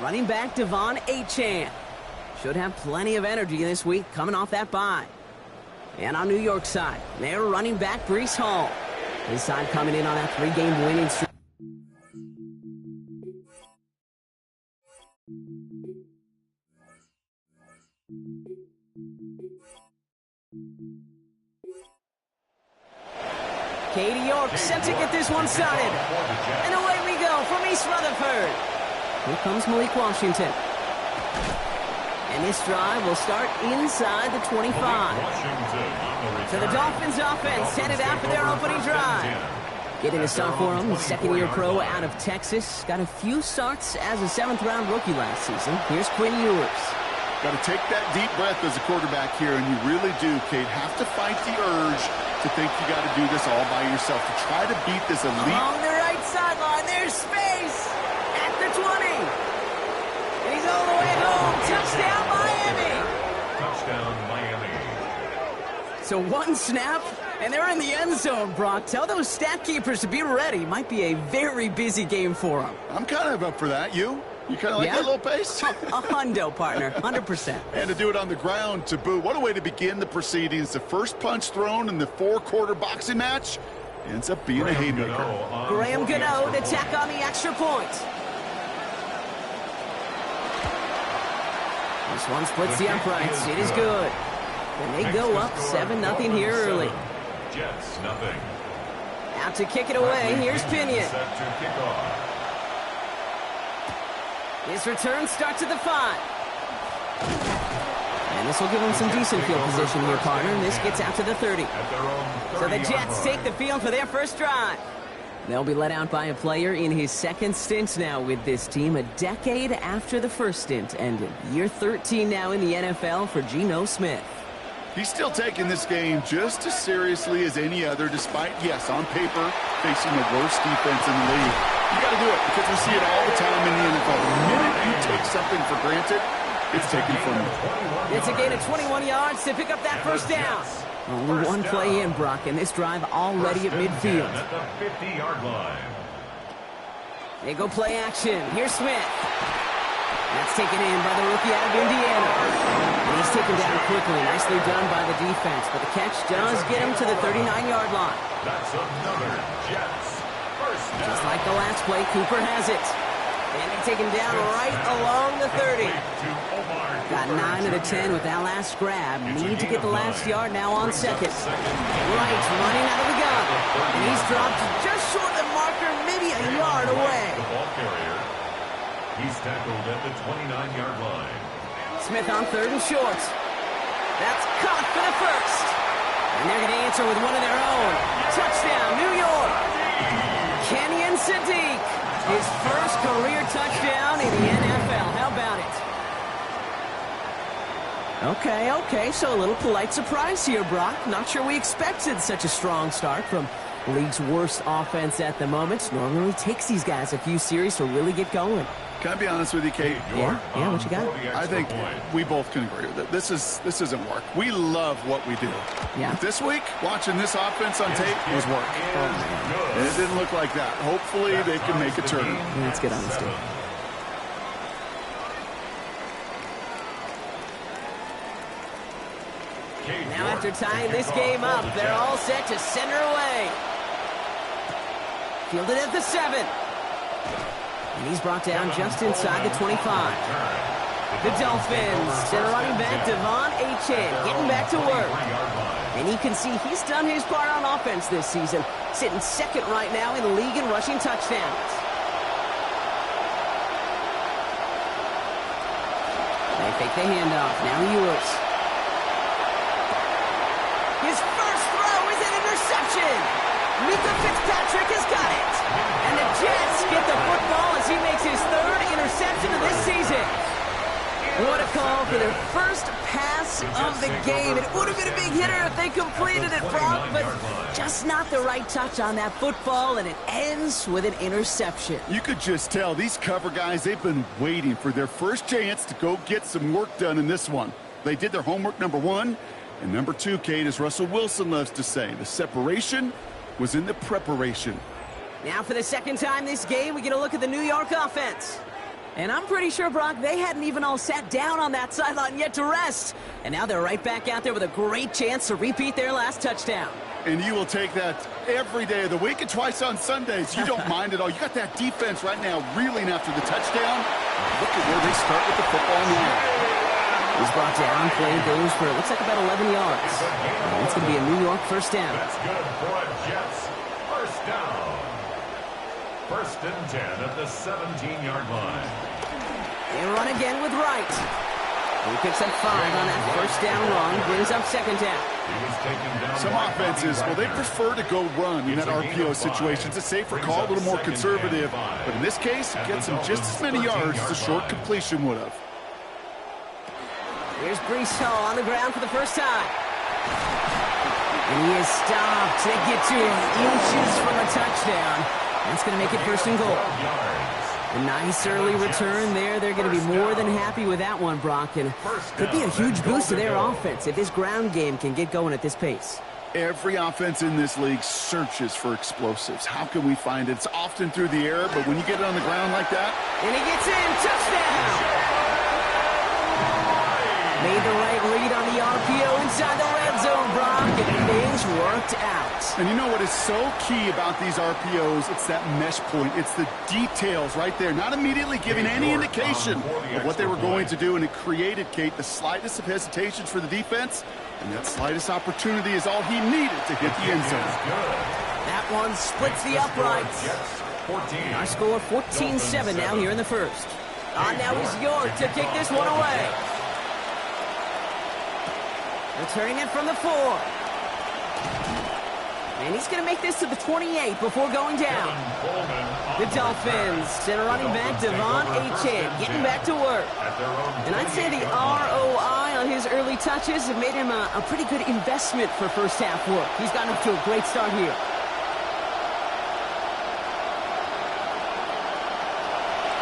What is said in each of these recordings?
running back Devon Achane. Should have plenty of energy this week coming off that bye. And on New York side, their running back Breece Hall. His side coming in on that 3-game winning streak. Katie York set to get this one started. And away we go from East Rutherford. Here comes Malik Washington. And this drive will start inside the 25. So the Dolphins offense headed out for their opening drive. Getting a start for him, second-year pro out of Texas. Got a few starts as a 7th-round rookie last season. Here's Quinn Ewers. Got to take that deep breath as a quarterback here, and you really do, Kate. Have to fight the urge to think you got to do this all by yourself, to try to beat this elite. Along the right sideline, there's space at the 20. And he's all the way home. Touchdown, Miami. Touchdown, Miami. So one snap, and they're in the end zone, Brock. Tell those stat keepers to be ready. Might be a very busy game for them. I'm kind of up for that. You kind of like that little pace? A hundo, partner, 100%. And to do it on the ground to boot. What a way to begin the proceedings. The first punch thrown in the 4-quarter boxing match ends up being a haymaker. Graham Gano to tack on the extra point. This one splits the uprights. It is good. And they go up 7-0 here early. Jets, nothing. Out to kick it away. Here's Pinion. His return starts at the 5. And this will give him some decent field position here, partner. And this gets out to the 30. So the Jets take the field for their first drive. They'll be let out by a player in his second stint now with this team, a decade after the first stint ended. Year 13 now in the NFL for Geno Smith. He's still taking this game just as seriously as any other, despite, yes, on paper, facing the worst defense in the league. You got to do it because we see it all the time in the NFL. The minute you take something for granted, it's taken from you. It's a gain of 21 yards to pick up that first down. Only one play in, Brock, and this drive already at midfield. At the 50-yard line. They go play action. Here's Smith. That's taken in by the rookie out of Indiana. And he's taken down quickly. Nicely done by the defense, but the catch does get him to the 39-yard line. That's another Jets. First down. Just like the last play, Cooper has it. And he's taken down right along the 30. Got 9 of the 10 with that last grab. Need to get the last yard now on second. Wright running out of the gun. And he's dropped just short of the marker, maybe a yard away. The ball carrier. He's tackled at the 29-yard line. Smith on 3rd and short. That's caught for the first. And they're going to answer with one of their own. Touchdown, New York. Kenyon Sadiq. His first career touchdown in the NFL. How about it? Okay, so a little polite surprise here, Brock. Not sure we expected such a strong start from league's worst offense at the moment. Normally takes these guys a few series to really get going. Can I be honest with you, Kate? Yeah, what you got? I think we both can agree with it. This isn't work. We love what we do. Yeah. But this week, watching this offense on tape was work. And it didn't look like that. Hopefully, they can make a turn. Let's get honesty. Now after tying this game up, they're all set to center away. Fielded at the 7. And he's brought down just inside the 25. The Dolphins send running back Devon Achane getting back to work. And you can see he's done his part on offense this season, sitting second right now in the league in rushing touchdowns. They fake the handoff. Now Ewers. His first throw is an interception. Mika Fitzpatrick has got it. And the Jets get the football as he makes his 3rd interception of this season. What a call for their first pass of the game. It would have been a big hitter if they completed it, Brock, but just not the right touch on that football, and it ends with an interception. You could just tell these cover guys, they've been waiting for their first chance to go get some work done in this one. They did their homework, number 1. And number 2, Kate, as Russell Wilson loves to say, the separation was in the preparation. Now for the second time this game, we get a look at the New York offense. And I'm pretty sure, Brock, they hadn't even all sat down on that sideline yet to rest. And now they're right back out there with a great chance to repeat their last touchdown. And you will take that every day of the week and twice on Sundays. You don't mind at all. You got that defense right now reeling after the touchdown. Look at where they start with the football now. He's brought down, play goes for, it looks like about 11 yards. And it's going to be a New York first down. That's good for a Jets first down. First and 10 at the 17-yard line. They run again with Wright. He picks up 5 on that first down run, brings up second down. Some offenses, well, they prefer to go run in that RPO situation. It's a safer call, a little more conservative. But in this case, it gets them just as many yards as a short completion would have. Here's Brees Hall on the ground for the first time. And he is stopped. They get to him inches from a touchdown. That's going to make it first and goal. A nice early return there. They're going to be more than happy with that one, Brock. And could be a huge boost to their offense if this ground game can get going at this pace. Every offense in this league searches for explosives. How can we find it? It's often through the air, but when you get it on the ground like that. And he gets in. Touchdown! Made the right read on the RPO inside the red zone, Brock, and things worked out. And you know what is so key about these RPOs? It's that mesh point. It's the details right there. Not immediately giving any indication of what they were going to do, and it created, Kate, the slightest of hesitations for the defense, and that slightest opportunity is all he needed to hit the end zone. That one splits the uprights. Our score 14-7 now here in the first. Now is York to kick this one away. Returning it from the 4. And he's going to make this to the 28 before going down. The Dolphins send a running back, Devon Achane, getting back to work. And I'd say the ROI on his early touches have made him a pretty good investment for first half work. He's gotten off to a great start here.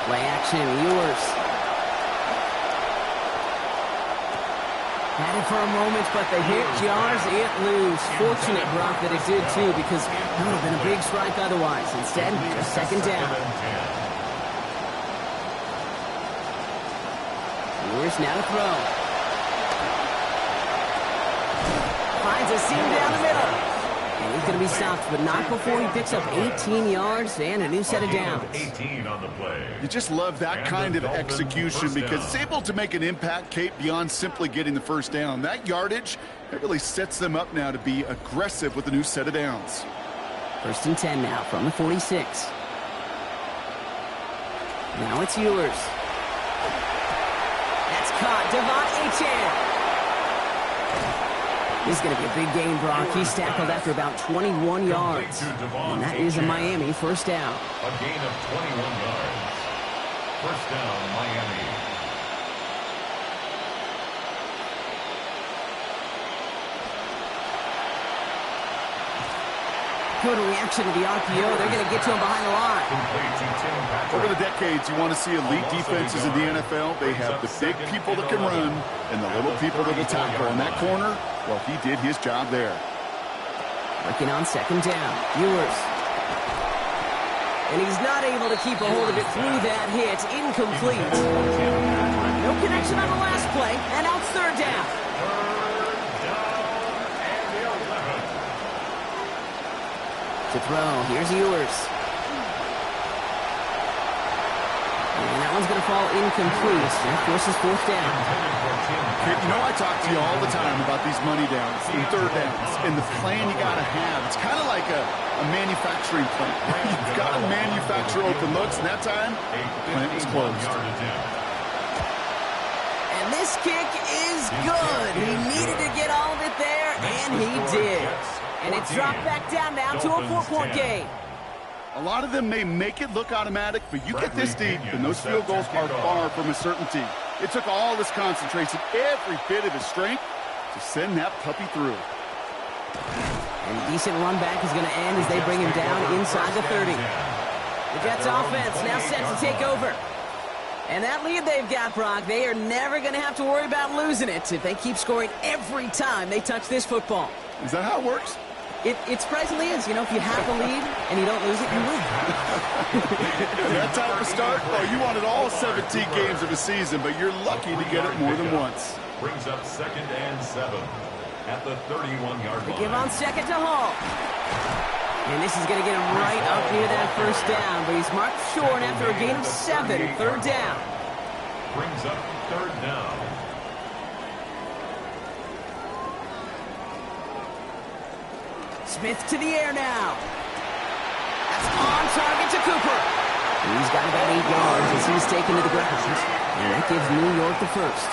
Play action, Ewers. Had it for a moment, but the hit jars it loose. Fortunate, Brock, that it did too, because that would have been a big strike otherwise. Instead, just second down. Ewers now to throw. Finds a seam down the middle. And he's going to be stopped, but not before he picks up 18 yards and a new set of downs. 18 on the play. You just love that kind of execution because it's able to make an impact, Kate, beyond simply getting the first down. That yardage, it really sets them up now to be aggressive with a new set of downs. First and 10 now from the 46. Now it's Ewers. That's caught. Devon Achane. This is going to be a big game, Brock. He's tackled after about 21 yards. And that is a Miami first down. A gain of 21 yards. First down, Miami. Good reaction to the RPO. They're going to get to him behind the line. Over the decades, you want to see elite defenses in the NFL. They have the big people that can run and the little people that will tackle. In that corner, well, he did his job there. Working on second down. Ewers. And he's not able to keep a hold of it through that hit. Incomplete. No connection on the last play. And now it's third down. To throw. Here's Ewers. And that one's going to fall incomplete. That forces fourth down. Hey, you know I talk to you all the time about these money downs and third downs and the plan you got to have. It's kind of like a manufacturing plant. You've got to manufacture open looks, and that time, the plant was closed. And this kick is good. He needed to get all of it there, and he did. And it's dropped back down now to a 4-point game. A lot of them may make it look automatic, but you get this deep, and those field goals are far from a certainty. It took all his concentration, every bit of his strength, to send that puppy through. And a decent run back is going to end as they bring him down inside the 30. The Jets offense now set to take over. And that lead they've got, Brock, they are never going to have to worry about losing it if they keep scoring every time they touch this football. Is that how it works? It surprisingly is. You know, if you have the lead and you don't lose it, you win. That type of start, oh, you wanted all 17 games of a season, but you're lucky to get it more than once. Brings up 2nd and 7 at the 31-yard line. Give on second to Hall. And this is going to get him right up near that first down, but he's marked short after a gain of 7, 3rd down. Brings up 3rd down. Smith to the air now. That's on target to Cooper. He's got about 8 yards as he's taken to the ground. And that gives New York the first.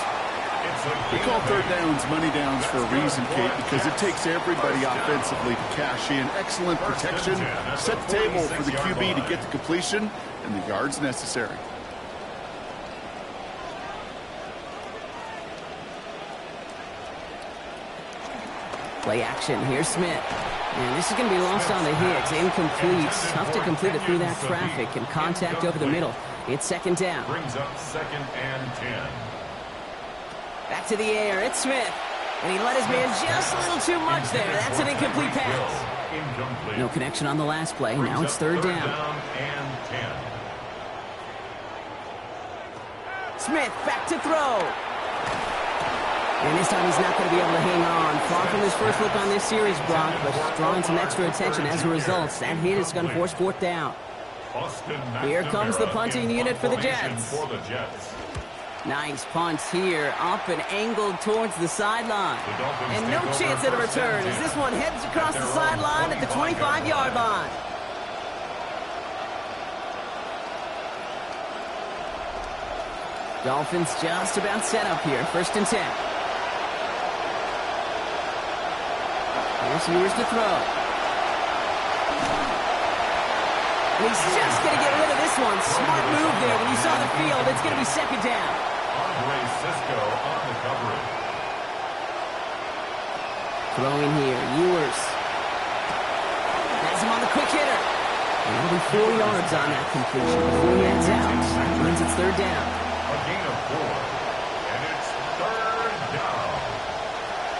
We call 3rd downs money downs for a reason, Kate, because it takes everybody offensively to cash in. Excellent protection, set the table for the QB to get the completion and the yards necessary. Play action. Here's Smith. And this is going to be lost on the Hicks. Incomplete. Tough to complete it through that traffic and contact over the middle. It's 2nd down. Brings up 2nd and 10. Back to the air. It's Smith. And he let his man just a little too much there. That's an incomplete pass. Incomplete. No connection on the last play. Now it's 3rd down. And 10. Smith back to throw. And this time he's not going to be able to hang on. Far from his first look on this series, Brock, but drawing some extra attention as a result. That hit is going to force 4th down. Here comes the punting unit for the Jets. Nice punt here, up and angled towards the sideline. And no chance at a return as this one heads across the sideline at the 25-yard line. Dolphins just about set up here, 1st and 10. Here's Ewers to throw. And he's just going to get rid of this one. Smart move there. When you saw the field, it's going to be 2nd down. Andre Cisco on the coverage. Throwing here, Ewers. Has him on the quick hitter. And that'll be 4 yards on that completion before he heads out. That means it's 3rd down. A gain of 4. And it's 3rd down.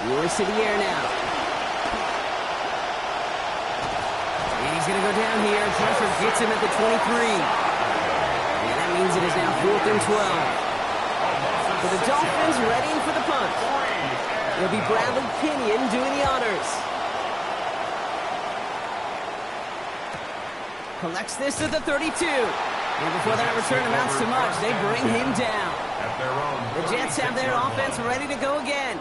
Ewers to the air now. He's going to go down here. Pressure gets him at the 23. And that means it is now 4th and 12. For the Dolphins, readying for the punt. It'll be Bradley Pinion doing the honors. Collects this at the 32. And before that return amounts to much, they bring him down. The Jets have their offense ready to go again.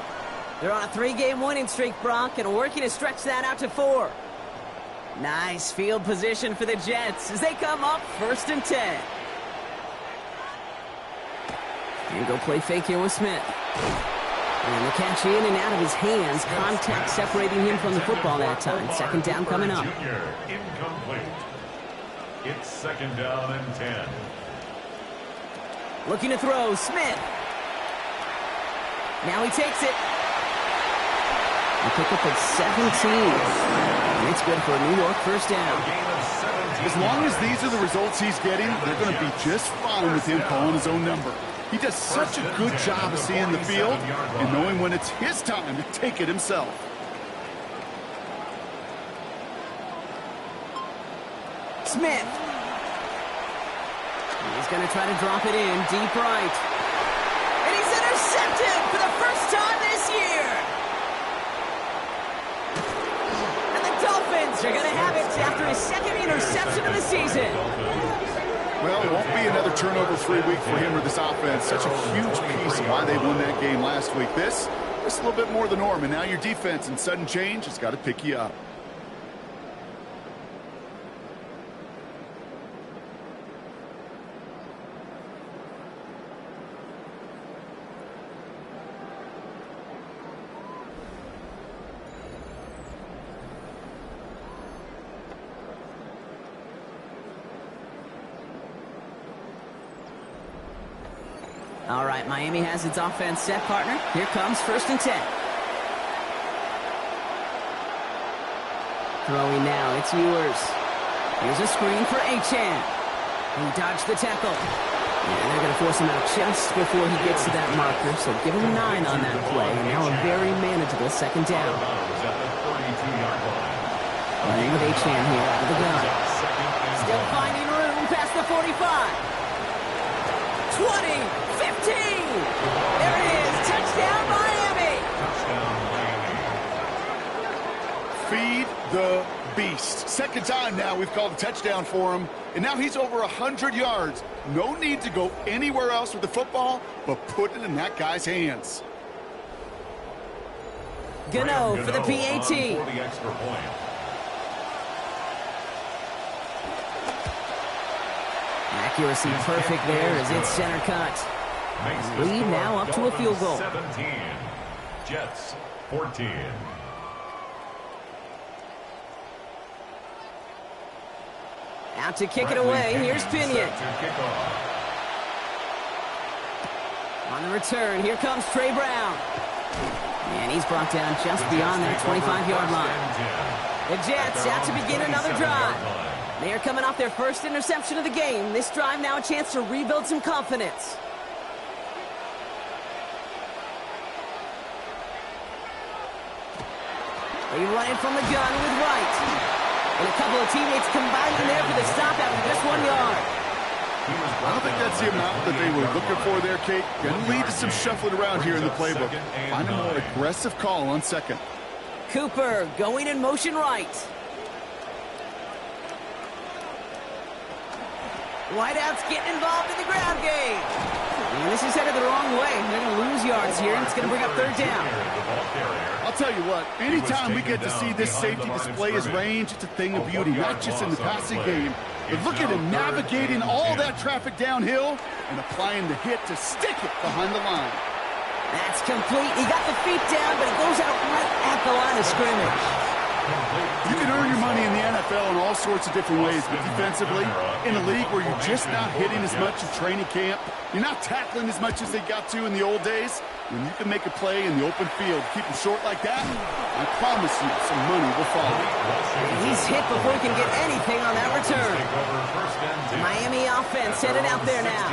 They're on a 3-game winning streak, Brock, and working to stretch that out to 4. Nice field position for the Jets as they come up 1st and 10. And go play fake here with Smith. And the catch in and out of his hands. Contact separating him from the football that time. 2nd down coming up. Incomplete. It's 2nd down and 10. Looking to throw. Smith. Now he takes it. He picked up at 17. And it's good for a New York 1st down. As long as these are the results he's getting, they're going to be just fine with him calling his own number. He does such a good job of seeing the field and knowing when it's his time to take it himself. Smith. He's going to try to drop it in deep right. And he's intercepted for the first time this year. And the Dolphins are going to have it after his 2nd interception of the season. Well, it won't be another turnover-free week for him or this offense. Such a huge piece of why they won that game last week. This is a little bit more the norm, and now your defense and sudden change has got to pick you up. All right, Miami has its offense set, partner. Here comes 1st and 10. Throwing now, it's Ewers. Here's a screen for Achane. He dodged the tackle. And they're going to force him out just before he gets to that marker. So give him 9 on that play. And now a very manageable 2nd down. Playing with H-Man here out of the gun. Still finding room past the 45. 20, 15. There it is. Touchdown, Miami. Feed the beast. Second time now we've called a touchdown for him, and now he's over 100 yards. No need to go anywhere else with the football, but put it in that guy's hands. Gano for the PAT. For the extra point. Accuracy perfect there as it's center cut. Lead now up to a field goal. 17. Jets 14. Out to kick it away. Here's Pinion. On the return, here comes Trey Brown. And he's brought down just beyond that 25-yard line. The Jets out to begin another drive. They are coming off their first interception of the game. This drive now a chance to rebuild some confidence. They run it from the gun with Wright. And a couple of teammates combining there for the stop after just 1 yard. I don't think that's the amount that they were looking for there, Kate. Going to lead to some shuffling around here in the playbook. Find a more aggressive call on second. Cooper going in motion right. Wideouts getting involved in the ground game. And this is headed the wrong way. They're going to lose yards here, and it's going to bring up third down. I'll tell you what, anytime we get to see this safety display his range, it's a thing of beauty, not just in the passing game. But look at him navigating all that traffic downhill and applying the hit to stick it behind the line. That's complete. He got the feet down, but it goes out right at the line of scrimmage. You can earn your money in the NFL in all sorts of different ways, but defensively, in a league where you're just not hitting as much in training camp, you're not tackling as much as they got to in the old days, when you can make a play in the open field, keep them short like that, I promise you some money will follow. He's hit before he can get anything on that return. Miami offense headed out there now.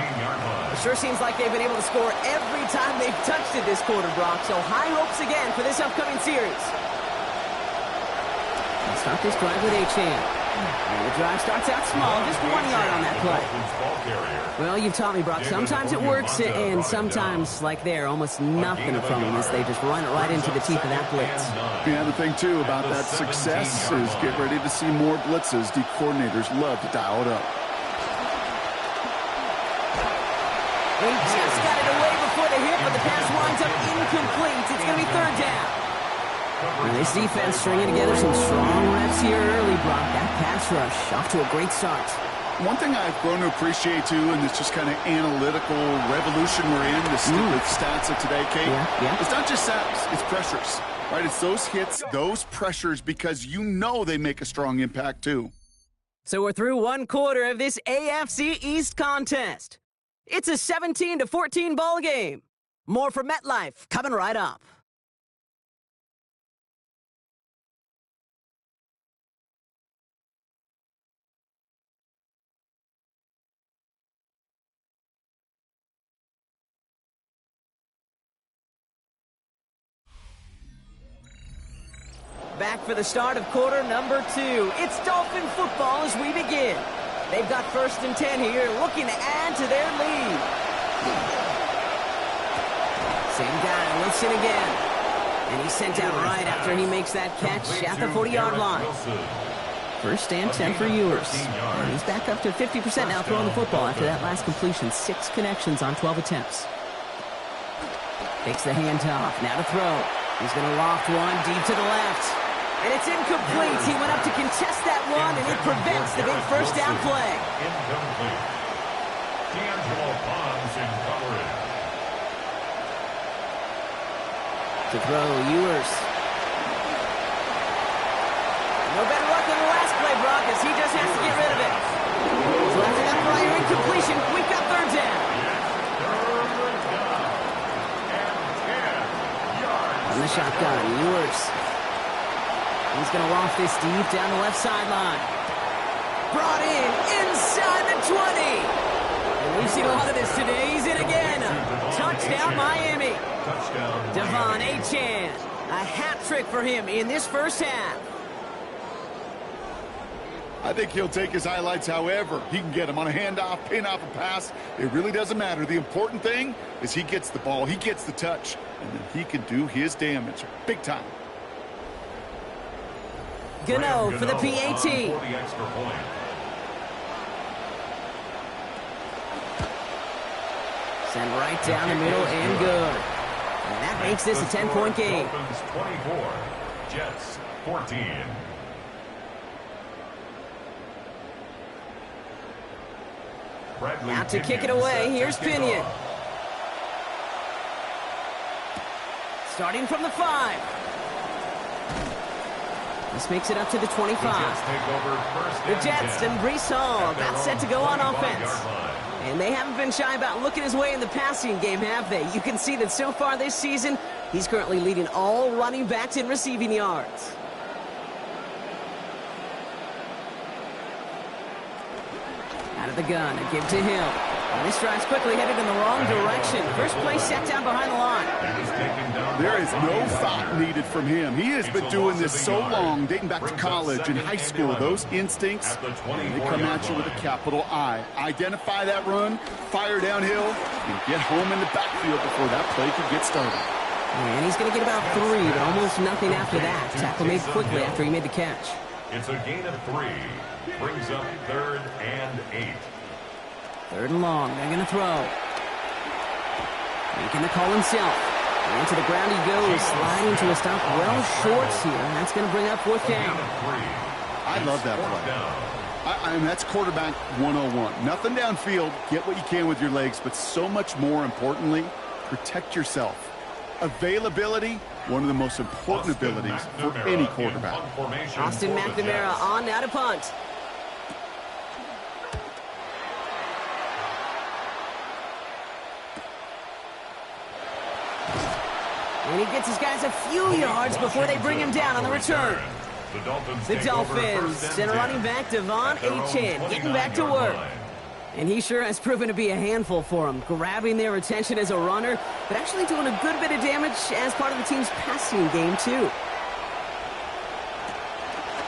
It sure seems like they've been able to score every time they've touched it this quarter, Brock, so high hopes again for this upcoming series. Let's start this drive with H-Man. And the drive starts out small, just 1 yard on that play. Well, you've taught me, Brock, sometimes it works, and sometimes, like there, almost nothing from them as they just run it right into the teeth of that blitz. Yeah, the thing, too, about that success is get ready to see more blitzes. D coordinators love to dial it up. He just got it away before the hit, but the pass winds up incomplete. It's going to be third down. And this defense stringing together some strong reps here early, Brock. That pass rush off to a great start. One thing I've grown to appreciate, too, in this just kind of analytical revolution we're in, the stupid stats of today, Kate, it's not just sacks, it's pressures, right? It's those hits, those pressures, because you know they make a strong impact, too. So we're through 1 quarter of this AFC East contest. It's a 17-14 ball game. More from MetLife coming right up. Back for the start of quarter number 2. It's Dolphin football as we begin. They've got 1st and 10 here, looking to add to their lead. Same guy, Wilson again. And he's sent out right after he makes that catch at the 40-yard line. 1st and 10 for Ewers. And he's back up to 50% now throwing the football after that last completion. 6 connections on 12 attempts. Takes the handoff, now to throw. He's going to loft one deep to the left. And it's incomplete. He went up to contest that one, and it prevents the big first down play. Incomplete. D'Angelo Bonds in coverage. To throw, Ewers. No better luck than the last play, Brock, as he just has to get rid of it. So after that prior incompletion, we've got third down. On the shotgun, Ewers. He's going to loft this deep down the left sideline. Brought in inside the 20. And we've seen a lot of this today. He's in again. Touchdown, Miami. Devon Achane. A hat trick for him in this first half. I think he'll take his highlights however he can get them on a handoff, pin off a pass. It really doesn't matter. The important thing is he gets the ball, he gets the touch, and then he can do his damage big time. Gano for the PAT. For the extra point. Send right down the middle and good. And that makes this a 10-point game. Dolphins 24, Jets 14. Now to kick it away, here's Pinion. Starting from the 5. This makes it up to the 25. The Jets and Breece Hall about set to go on offense. And they haven't been shy about looking his way in the passing game, have they? You can see that so far this season, he's currently leading all running backs in receiving yards. Out of the gun, a give to Hill. And this drive's quickly headed in the wrong direction. First play set down behind the line. There is no thought needed from him. He has been doing this so long, dating back to college and high school. Those instincts, they come at you with a capital I. Identify that run, fire downhill, and get home in the backfield before that play could get started. And he's going to get about 3, but almost nothing after that. Tackle made quickly after he made the catch. It's a gain of 3. Brings up 3rd and 8. 3rd and long. They're going to throw. Making the call himself. And to the ground he goes, sliding to a stop well short here. And that's going to bring up 4th down. I love that play. I mean, that's quarterback 101. Nothing downfield. Get what you can with your legs, but so much more importantly, protect yourself. Availability, one of the most important abilities for any quarterback. Austin McNamara on now to punt. And he gets his guys a few yards before they bring him down on the return. The Dolphins send running back Devon Achane getting back to work. And he sure has proven to be a handful for them, grabbing their attention as a runner, but actually doing a good bit of damage as part of the team's passing game, too.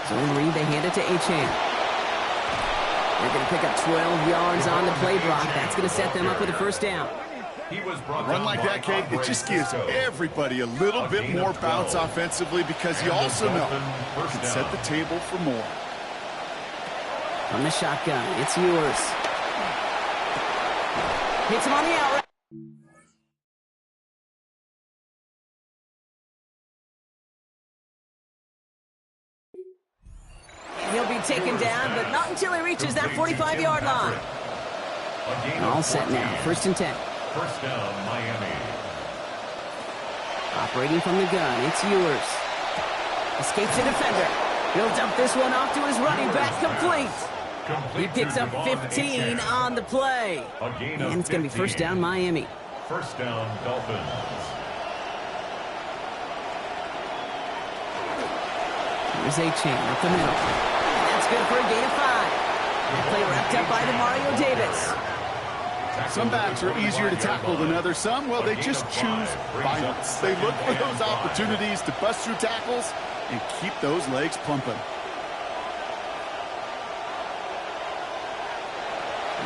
Zone read, they hand it to Achane. They're going to pick up 12 yards on the play block. That's going to set them up with a 1st down. Run like that, Kate, it just gives everybody a little bit more bounce offensively because you also know you can set the table for more. From the shotgun, it's yours. Hits him on the out. And he'll be taken down, but not until he reaches that 45-yard line. All set now, 1st and 10. 1st down, Miami. Operating from the gun, it's yours. Escapes the defender. He'll dump this one off to his running back, complete. He picks up 15 on the play. And it's going to be 1st down, Miami. 1st down, Dolphins. Here's Achane up the middle. And that's good for a gain of 5. The play wrapped up by Demario Davis. Some backs are easier to tackle than others. Some, well, they just choose violence. They look for those opportunities to bust through tackles and keep those legs pumping.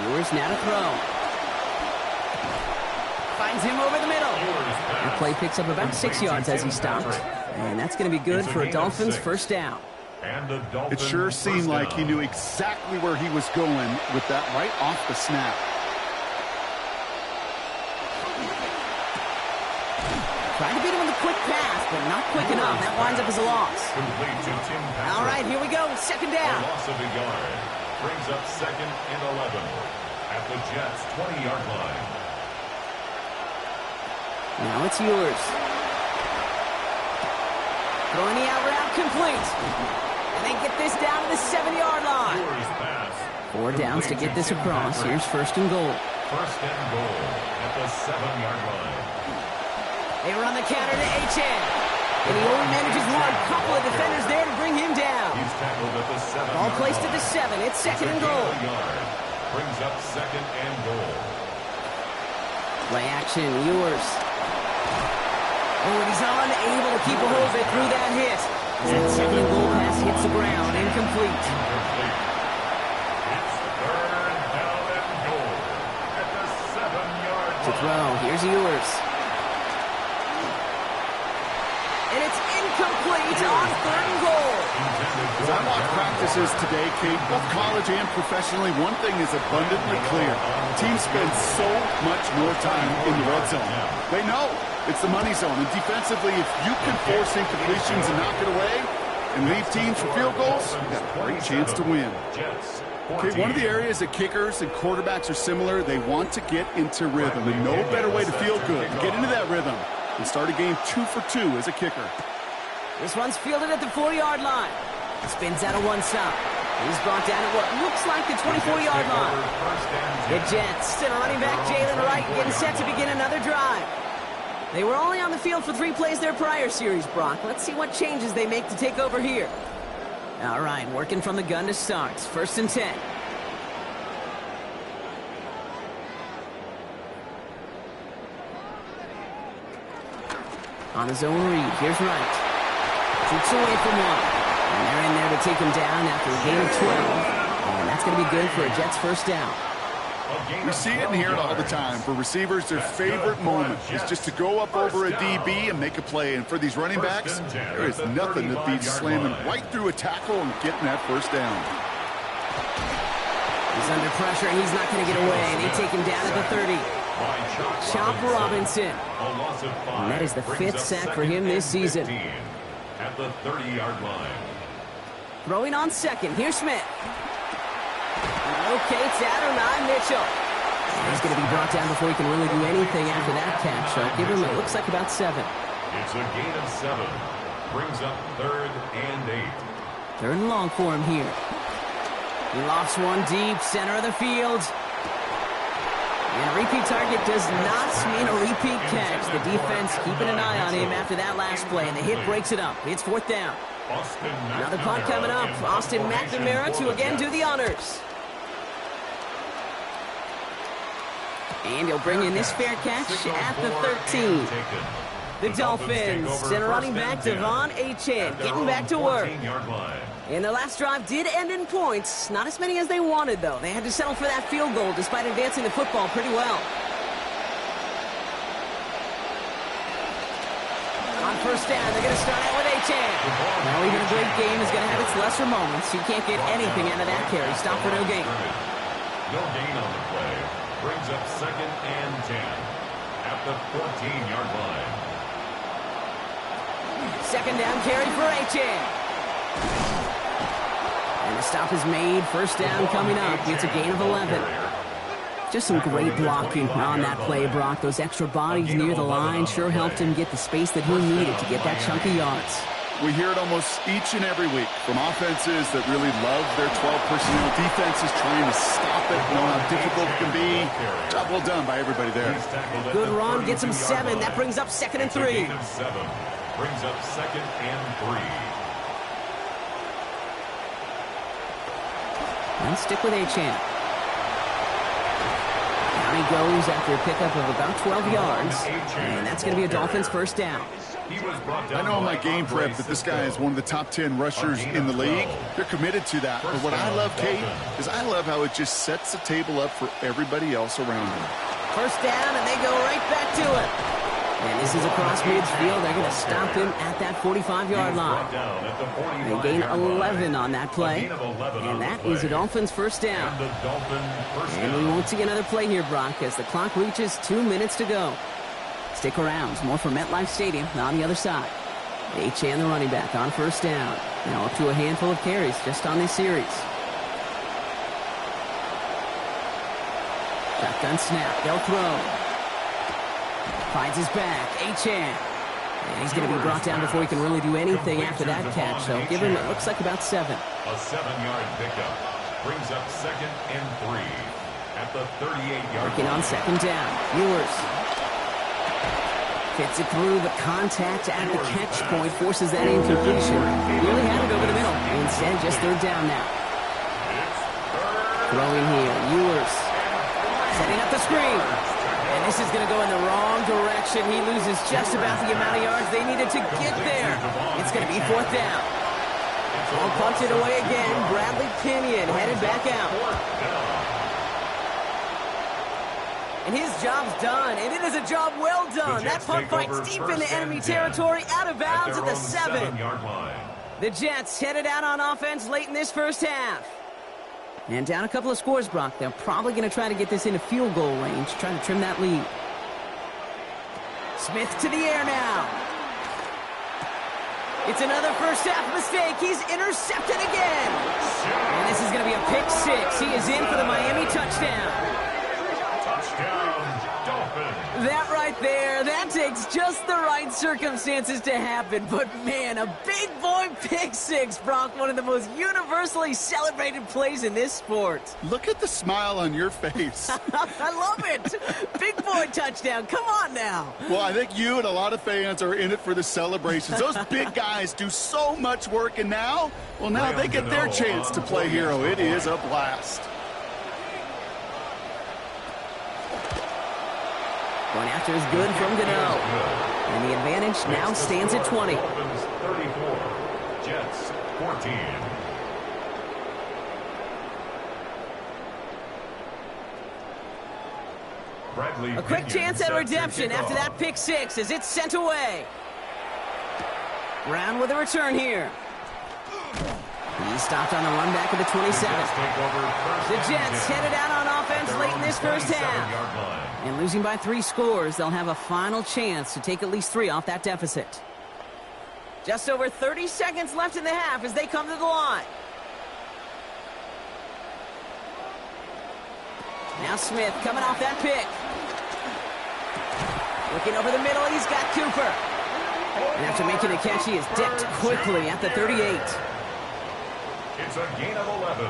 Yours now to throw. Finds him over the middle. The play picks up about 6 yards as he stopped. And that's going to be good for a Dolphins 1st down. It sure seemed like he knew exactly where he was going with that right off the snap. Tried to beat him with a quick pass, but not quick enough. That winds up as a loss. All right, here we go. 2nd down. Loss of a yard. Brings up 2nd and 11 at the Jets' 20-yard line. Now it's yours. Throwing the out route complete. And they get this down to the 7-yard line. 4 downs to get this across. Here's 1st and goal. 1st and goal at the 7-yard line. They run the counter to Achane. And he only manages one. Couple of defenders there to bring him down. He's tackled at the 7. Ball placed at the 7. It's 2nd and goal. Brings up 2nd and goal. Play action, yours. Oh, and he's unable to keep a hold of it through that hit. That 2nd and goal pass hits the ground, incomplete. throw. Here's Ewers. And it's incomplete on 3rd and goal. As I watch practices today, Kate, both college and professionally, one thing is abundantly clear. Teams spend so much more time in the red zone. They know it's the money zone. And defensively, if you can force incompletions and knock it away and leave teams for field goals, you got a great chance to win. Okay, one of the areas that kickers and quarterbacks are similar, they want to get into rhythm. And no better way to feel good, to get into that rhythm, and start a game 2 for 2 as a kicker. This one's fielded at the 4-yard line. Spins out of one side. He's brought down at what looks like the 24-yard line. The Jets and running back Jalen Wright getting set to begin another drive. They were only on the field for 3 plays their prior series, Brock. Let's see what changes they make to take over here. All right, working from the gun to start. 1st and 10. On his own read, here's Wright. Shoots away from one. And they're in there to take him down after a gain of 12. And that's going to be good for a Jets 1st down. We see it and hear it all the time. For receivers, their favorite moment is just to go up over a DB and make a play. And for these running backs, there is nothing that beats slamming right through a tackle and getting that 1st down. He's under pressure, and he's not going to get away. And they take him down at the 30. Chop Robinson. And that is the 5th sack for him this season. At the 30-yard line. Throwing on 2nd. Here's Smith. Locates Adonai Mitchell. He's going to be brought down before he can really do anything after that catch. So give him, it looks like about 7. It's a gain of 7. Brings up 3rd and 8. 3rd and long for him here. He lofts one deep, center of the field. And a repeat target does not mean a repeat catch. The defense keeping an eye on him after that last play, and the hit breaks it up. It's 4th down. Another punt coming up. Austin McNamara to again do the honors. And he'll bring in this fair catch at the 13. The Dolphins and running back Devon Achane getting back to work. And their last drive did end in points. Not as many as they wanted, though. They had to settle for that field goal despite advancing the football pretty well. On 1st down, they're going to start out with Achane. Now, even a great game is going to have its lesser moments. You can't get anything out of that carry. Stop for no gain. No gain on the play. Brings up 2nd and 10 at the 14-yard line. 2nd down carry for Achane. And the stop is made. 1st down coming up. It's a gain of 11. Just some great blocking on that play, Brock. Those extra bodies near the line sure helped him get the space that he needed to get that chunk of yards. We hear it almost each and every week from offenses that really love their 12 personnel. Defenses trying to stop it, know how difficult it can be. Job well done by everybody there. Good run, gets him 7. That brings up 2nd and 3. Brings up 2nd and 3. And stick with Achane. Down he goes after a pickup of about 12 yards. And that's going to be a Dolphins 1st down. I know in my game prep that this guy is one of the top 10 rushers in the league. They're committed to that. But what I love, Kate, is I love how it just sets the table up for everybody else around him. 1st down, and they go right back to it. And this is across midfield. They're going to stop him at that 45-yard line. They gain 11 on that play. And that is a Dolphins 1st down. And we won't see another play here, Brock, as the clock reaches 2 minutes to go. Stick around. More from MetLife Stadium on the other side. Achane, the running back, on 1st down. Now up to a handful of carries just on this series. Shotgun snap. They'll throw. Finds his back. Achane. And he's going to be brought down before he can really do anything after that catch. So give him, it looks like about 7. A 7-yard pickup. Brings up 2nd and 3 at the 38-yard Working on 2nd down. Ewers. Fits it through the contact at the catch point. Forces that incompletion. Really had it over the middle. Instead, just 3rd down now. Throwing here. Ewers. Setting up the screen. And this is going to go in the wrong direction. He loses just about the amount of yards they needed to get there. It's going to be 4th down. Well, punted away again. Bradley Pinion headed back out. And his job's done, and it is a job well done. That punt fights deep into enemy territory, out of bounds at the 7-yard line. The Jets headed out on offense late in this first half. And down a couple of scores, Brock. They're probably going to try to get this into field goal range, trying to trim that lead. Smith to the air now. It's another first half mistake. He's intercepted again. And this is going to be a pick 6. He is in for the Miami touchdown. That right there, that takes just the right circumstances to happen. But, man, a big boy pick 6, Brock, one of the most universally celebrated plays in this sport. Look at the smile on your face. I love it. Big boy touchdown. Come on now. Well, I think you and a lot of fans are in it for the celebrations. Those big guys do so much work, and now they get their chance to play hero. It is a blast. Going after is good from Gano. And the advantage now stands at 20. 34, Jets 14. A quick chance at redemption after that pick 6 as it's sent away. Brown with a return here. He stopped on the run back of the 27. The Jets headed out on offense late in this first half. And losing by 3 scores, they'll have a final chance to take at least 3 off that deficit. Just over 30 seconds left in the half as they come to the line. Now Smith coming off that pick. Looking over the middle, he's got Cooper. And after making the catch, he is dipped quickly at the 38. It's a gain of 11.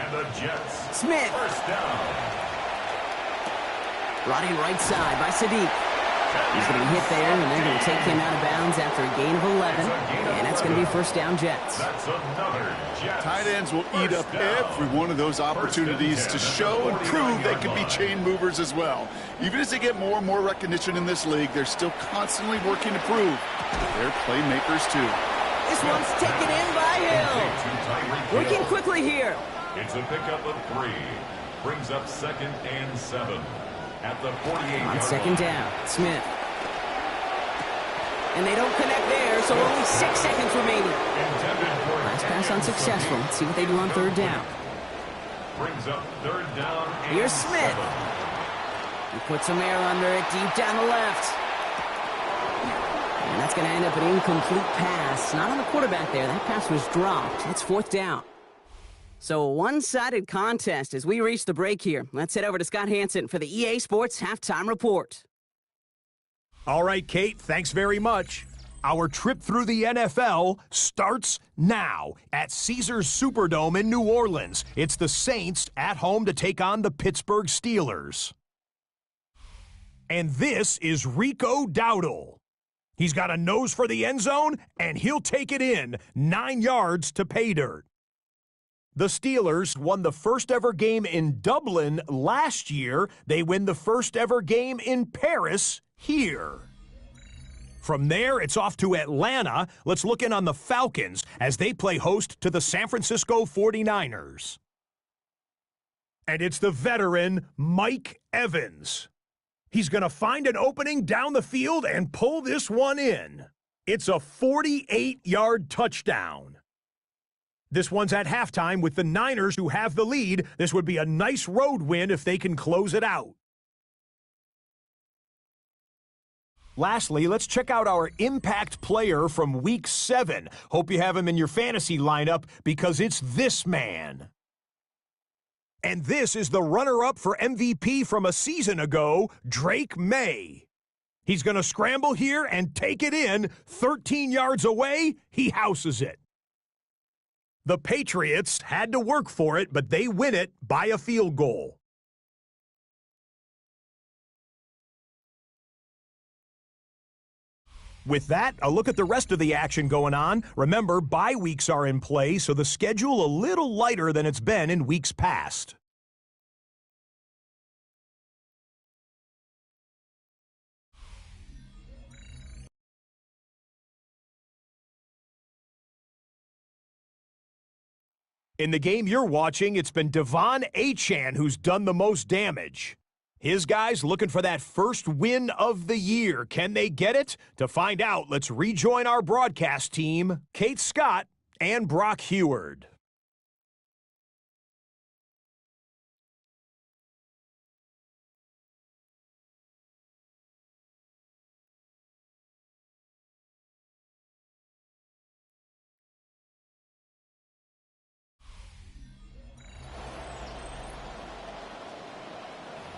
And the Jets. Smith. First down. Brought in right side by Sadiq. He's going to be hit there, and they're going to take him out of bounds after a gain of 11. And that's going to be first down Jets. That's another Jets. Tight ends will eat up every one of those opportunities to show and prove they can be chain movers as well. Even as they get more and more recognition in this league, they're still constantly working to prove they're playmakers too. This one's taken in by Hill. Working quickly here. It's a pickup of 3. Brings up 2nd and 7. At the 48 on second down, Smith. And they don't connect there, so only 6 seconds remaining. Last pass unsuccessful. Let's see what they do on third down. Brings up 3rd down. Here's Smith. He puts some air under it deep down the left. And that's going to end up an incomplete pass. Not on the quarterback there. That pass was dropped. It's 4th down. So a one-sided contest as we reach the break here. Let's head over to Scott Hansen for the EA Sports Halftime Report. All right, Kate, thanks very much. Our trip through the NFL starts now at Caesars Superdome in New Orleans. It's the Saints at home to take on the Pittsburgh Steelers. And this is Rico Dowdle. He's got a nose for the end zone, and he'll take it in 9 yards to pay dirt. The Steelers won the first ever game in Dublin last year. They win the first ever game in Paris here. From there, it's off to Atlanta. Let's look in on the Falcons as they play host to the San Francisco 49ers. And it's the veteran Mike Evans. He's going to find an opening down the field and pull this one in. It's a 48-yard touchdown. This one's at halftime with the Niners who have the lead. This would be a nice road win if they can close it out. Lastly, let's check out our impact player from Week 7. Hope you have him in your fantasy lineup because it's this man. And this is the runner-up for MVP from a season ago, Drake May. He's going to scramble here and take it in. 13 yards away, he houses it. The Patriots had to work for it, but they win it by a field goal. With that, a look at the rest of the action going on. Remember, bye weeks are in play, so the schedule a little lighter than it's been in weeks past. In the game you're watching, it's been Devon Achane who's done the most damage. His guys looking for that first win of the year. Can they get it? To find out, let's rejoin our broadcast team, Kate Scott and Brock Heward.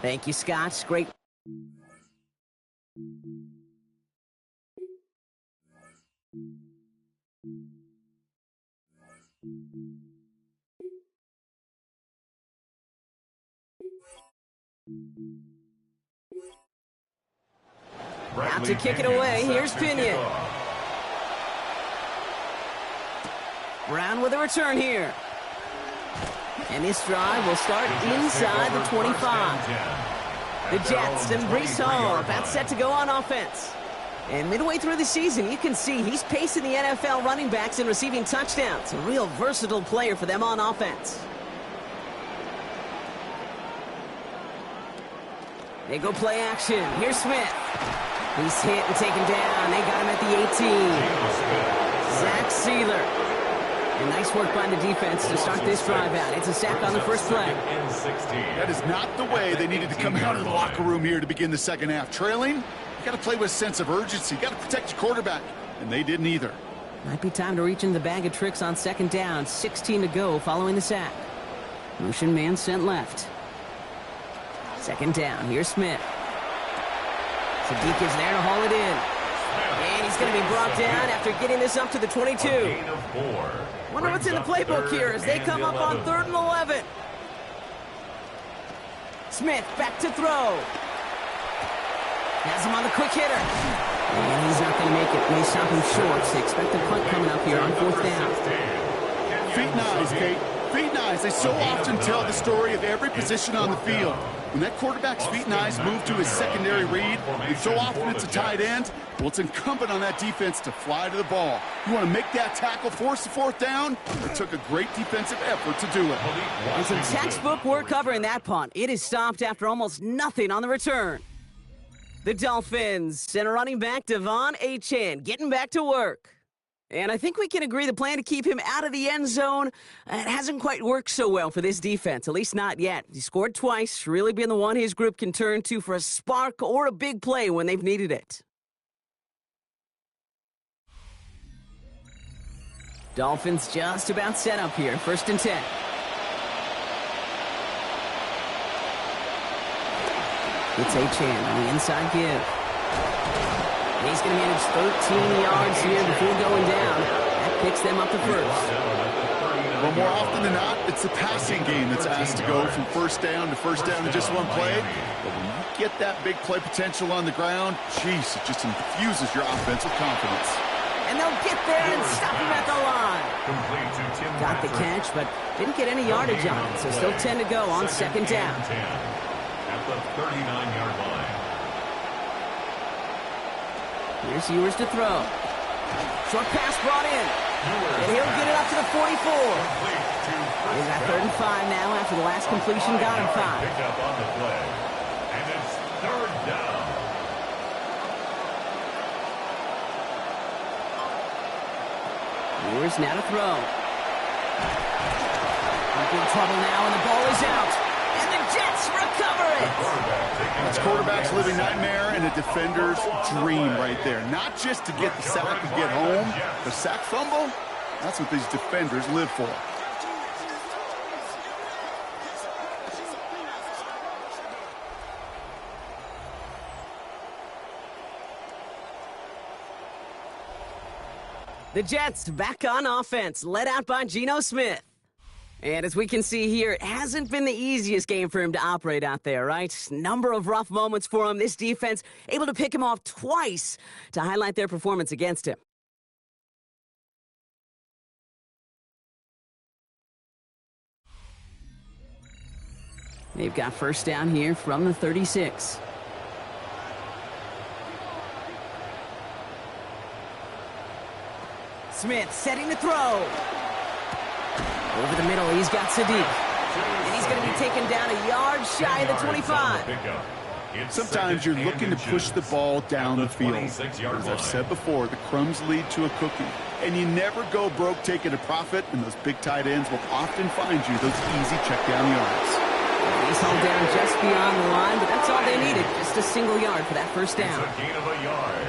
Thank you, Scott. Great. Out to kick it away. Here's Pinion. Brown with a return here. And this drive will start inside the 25. The Jets and Breece Hall about set to go on offense. And midway through the season, you can see he's pacing the NFL running backs and receiving touchdowns. A real versatile player for them on offense. They go play action. Here's Smith. He's hit and taken down. They got him at the 18. Zach Sealer. And nice work by the defense to start this drive out. It's a sack on the first play. That is not the way they needed to come out of the locker room here to begin the second half. Trailing, you got to play with a sense of urgency. You got to protect your quarterback, and they didn't either. Might be time to reach in the bag of tricks on second down. 16 to go following the sack. Motion man sent left. Second down. Here's Smith. Sadiq is there to haul it in. And he's going to be brought down after getting this up to the 22. Wonder what's in the playbook here as they come up on 3rd and 11. Smith back to throw. Has him on the quick hitter. And he's not going to make it. They stop him short. They expect a punt coming up here on 4th down. Feet and eyes, Kate. Feet and eyes. They so often tell the story of every position on the field. When that quarterback's feet and eyes move to his secondary read, and so often it's a tight end, well, it's incumbent on that defense to fly to the ball. You want to make that tackle, force the 4th down? It took a great defensive effort to do it. And some textbook work covering that punt. It is stopped after almost nothing on the return. The Dolphins send a running back, Devon Achane, getting back to work. And I think we can agree the plan to keep him out of the end zone, it hasn't quite worked so well for this defense, at least not yet. He scored twice, really been the one his group can turn to for a spark or a big play when they've needed it. Dolphins just about set up here, 1st and 10. It's Achane on the inside give. He's going to manage 13 yards here before going down. That picks them up to 1st. Well, more often than not, it's the passing game that's asked to go from 1st down to 1st down in just one play. But when you get that big play potential on the ground, geez, it just infuses your offensive confidence. And they'll get there and stop him at the line. Got the catch, but didn't get any yardage on it, so still 10 to go on 2nd down. At the 39-yard line. Here's Ewers to throw. Short pass brought in. And he'll get it up to the 44. He's got 3rd and 5 now after the last completion got him 5. Pick up on the play. And it's 3rd down. Ewers now to throw. In big trouble now, and the ball is out. And the Jets recover it. It's quarterback's living nightmare and a defender's dream right there. Not just to get the sack and get home, the sack fumble, that's what these defenders live for. The Jets back on offense, led out by Geno Smith. And as we can see here, it hasn't been the easiest game for him to operate out there, right? Number of rough moments for him. This defense able to pick him off twice to highlight their performance against him. They've got 1st down here from the 36. Smith setting the throw. Over the middle, he's got Sadiq. And he's going to be taken down a yard shy of the 25. Sometimes you're looking to push the ball down the field. As I've said before, the crumbs lead to a cookie. And you never go broke taking a profit, and those big tight ends will often find you those easy check down yards. He's hauled down just beyond the line, but that's all they needed. Just a single yard for that first down. It's a gain of a yard.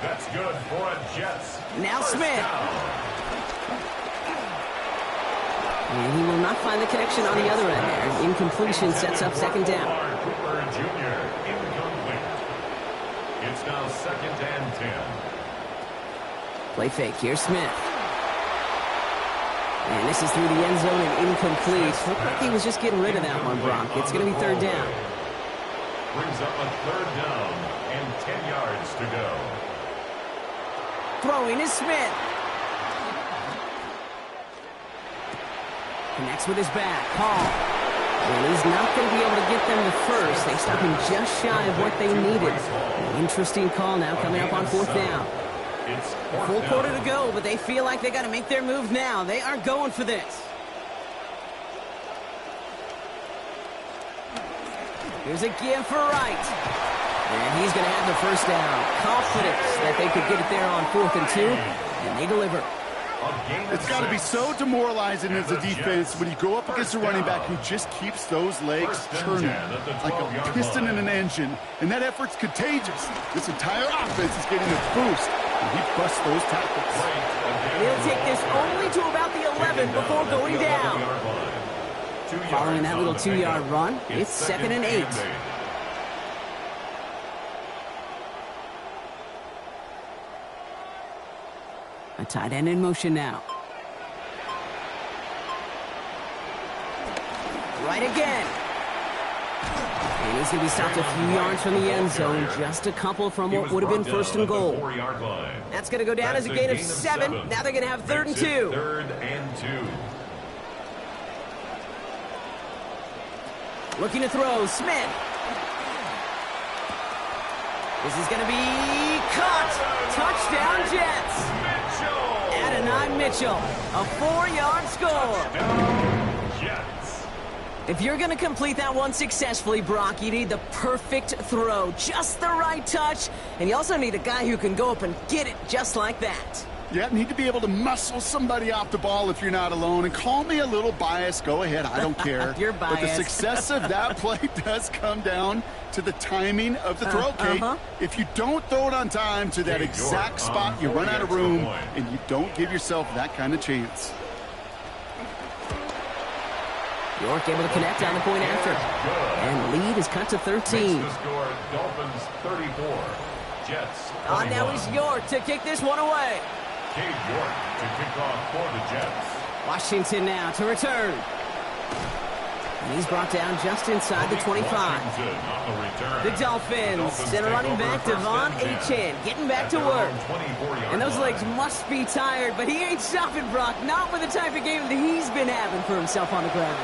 That's good for a Jets. Now Smith. And he will not find the connection on the other end there. Incompletion sets up second down. Cooper Jr. incomplete. It's now 2nd and 10. Play fake. Here's Smith. And this is through the end zone and incomplete. Looked like he was just getting rid of that one, Brock. It's going to be third down. Brings up a 3rd down and 10 yards to go. Throwing is Smith. Connects with his back. Hall. And he's not going to be able to get them to first. They stop him just shy of what they needed. An interesting call now coming up on 4th down. It's Full quarter to go, but they feel like they got to make their move now. They are going for this. Here's a give for Wright. And he's going to have the first down. Confidence that they could get it there on 4th and 2, and they deliver. It's got to be so demoralizing as a defense when you go up against a running back who just keeps those legs churning like a piston in an engine, and that effort's contagious. This entire offense is getting a boost, and he busts those tackles. And he'll take this only to about the 11 before going down. Following that little 2-yard run, it's 2nd and 8. A tight end in motion now. Right again. And he's going to be stopped a few yards from the end zone. Just a couple from what would have been 1st and goal. That's going to go down as a gain of 7. Now they're going to have 3rd and 2. 3rd and 2. Looking to throw. Smith. This is going to be caught. Touchdown Jets. Adonai Mitchell, a 4-yard score. Jets. If you're going to complete that one successfully, Brock, you need the perfect throw, just the right touch, and you also need a guy who can go up and get it just like that. You need to be able to muscle somebody off the ball if you're not alone. And call me a little biased. Go ahead. I don't care. You're biased. But the success of that play does come down to the timing of the throw, Kate. If you don't throw it on time to that exact spot, you run out of room, and you don't give yourself that kind of chance. York able to connect on the point after. And lead is cut to 13. The score, Dolphins 34. Jets 21. On now is York to kick this one away. Cade York to kick off for the Jets. Washington now to return. And he's brought down just inside the 25. The Dolphins send a running back, Devon Achane, getting back to work. And those legs must be tired, but he ain't stopping, Brock. Not with the type of game that he's been having for himself on the ground.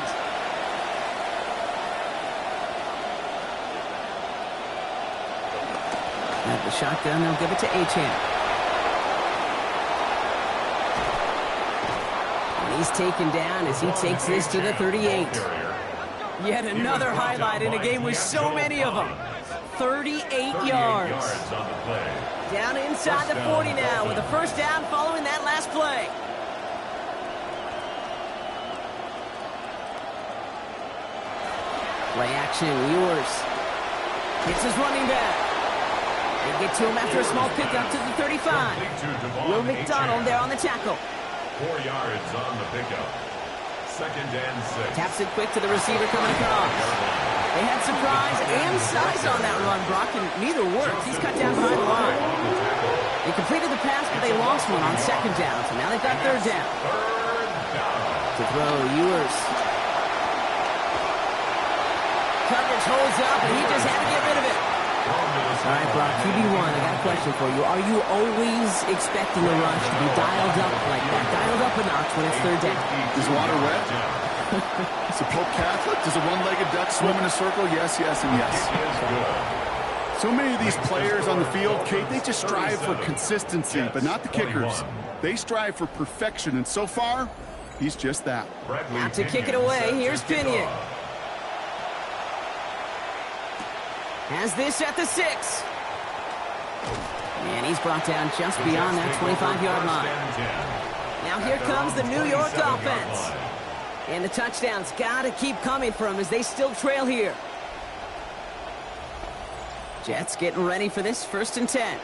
At the shotgun, they'll give it to Achane. He's taken down as he takes this to the 38. Yet another highlight in a game with so many of them. 38 yards. Down inside the 40 now with a first down following that last play. Play action, Ewers. Hits his running back. They get to him after a small pickup to the 35. Will McDonald there on the tackle. 4 yards on the pickup. 2nd and 6. Taps it quick to the receiver coming across. They had surprise and size on that run, Brock, and neither worked. He's cut down behind the line. They completed the pass, but they lost one on 2nd down, so now they've got 3rd down. To throw, Ewers. Coverage holds up, and he just had to get rid of it. All right, Brock, QB1, I got a question for you. Are you always expecting the rush to be dialed up like that? Dialed up a notch when it's 3rd down? Is water wet? Is the Pope Catholic? Does a one-legged duck swim in a circle? Yes, yes, and yes. So many of these players on the field, Kate, they just strive for consistency, but not the kickers. They strive for perfection, and so far, He's just that. Have to kick it away. Here's Pinion. Has this at the 6. And he's brought down just beyond that 25-yard line. Now here comes the New York offense. And the touchdown's got to keep coming for them as they still trail here. Jets getting ready for this 1st and 10.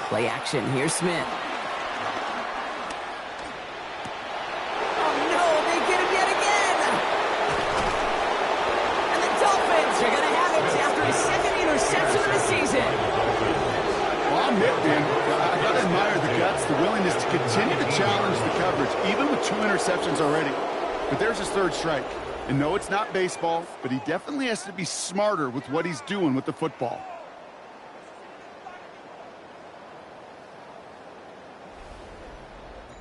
Play action. Here's Smith. Oh, no, they get him yet again. And the Dolphins are going to have it after his 2nd interception of the season. Well, I'm with Dan. I got to admire the guts, the willingness to continue to challenge the coverage, even with 2 interceptions already. But there's his 3rd strike. And no, it's not baseball, but he definitely has to be smarter with what he's doing with the football.